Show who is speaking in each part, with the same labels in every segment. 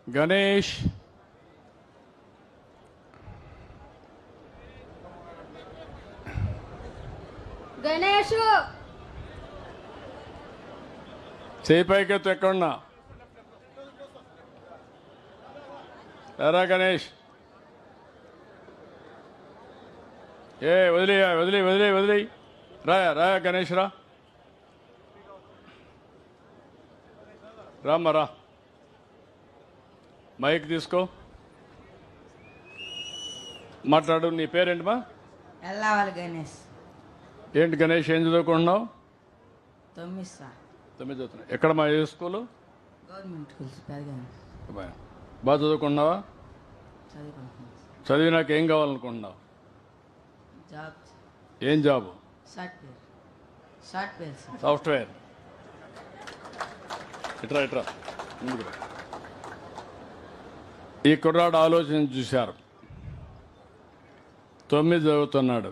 Speaker 1: గణేష్,
Speaker 2: గణేష్
Speaker 1: చేయి పైకెత్తు ఎక్కడున్నా. ఎరా గణేష్, వదిలే వదిలే వదిలే వదిలే రా గణేష్ రామ్మా రా. మైక్ తీసుకో, మాట్లాడు. నీ పేరేంటమ్మా?
Speaker 3: ఎల్లావాలి గణేష్.
Speaker 1: ఏంటి గణేష్, ఏం చదువుకుంటున్నావు?
Speaker 3: 9 సార్.
Speaker 1: 9 చదువుతున్నావు. ఎక్కడ మా ఏ స్కూలు?
Speaker 3: గవర్నమెంట్ స్కూల్స్ పెరగాను.
Speaker 1: బాగా చదువుకుంటున్నావా?
Speaker 3: చదువుకుంటున్నాను.
Speaker 1: చదివినాక ఏం కావాలనుకుంటున్నావు?
Speaker 3: జాబ్.
Speaker 1: ఏం జాబు?
Speaker 3: Software sir.
Speaker 1: సాఫ్ట్వేర్. ఇట్రా ముందుకు రా. ఈ కుర్రాడు ఆలోచన చూశారు. 9 చదువుతున్నాడు.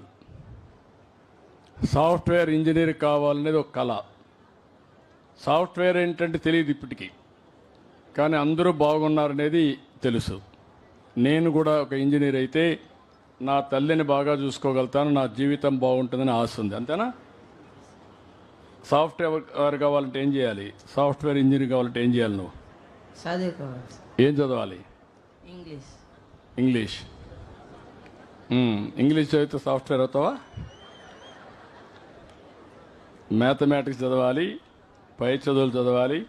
Speaker 1: సాఫ్ట్వేర్ ఇంజనీర్ కావాలనేది ఒక కళ. సాఫ్ట్వేర్ ఏంటంటే తెలియదు ఇప్పటికీ, కానీ అందరూ బాగున్నారనేది తెలుసు. నేను కూడా ఒక ఇంజనీర్ అయితే నా తల్లిని బాగా చూసుకోగలుగుతాను, నా జీవితం బాగుంటుందని ఆశ ఉంది. అంతేనా? సాఫ్ట్వేర్ కావాలంటే ఏం చేయాలి? సాఫ్ట్వేర్ ఇంజనీర్ కావాలంటే ఏం చేయాలి? నువ్వు
Speaker 3: చదువుకోవాలి.
Speaker 1: ఏం చదవాలి?
Speaker 3: ఇంగ్లీష్.
Speaker 1: ఇంగ్లీష్ చదివితే సాఫ్ట్వేర్ అవుతావా? మ్యాథమెటిక్స్ చదవాలి, పై చదువులు చదవాలి,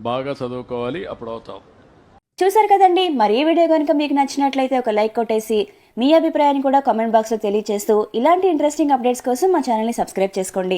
Speaker 1: బాగా చదువుకోవాలి, అప్పుడు అవుతావు.
Speaker 4: చూసారు కదండి. మరి ఈ వీడియో కనుక మీకు నచ్చినట్లయితే ఒక లైక్ కొట్టేసి మీ అభిప్రాయాన్ని కూడా కామెంట్ బాక్స్లో తెలియజేస్తూ ఇలాంటి ఇంట్రెస్టింగ్ అప్డేట్స్ కోసం మా ఛానల్ని సబ్స్క్రైబ్ చేసుకోండి.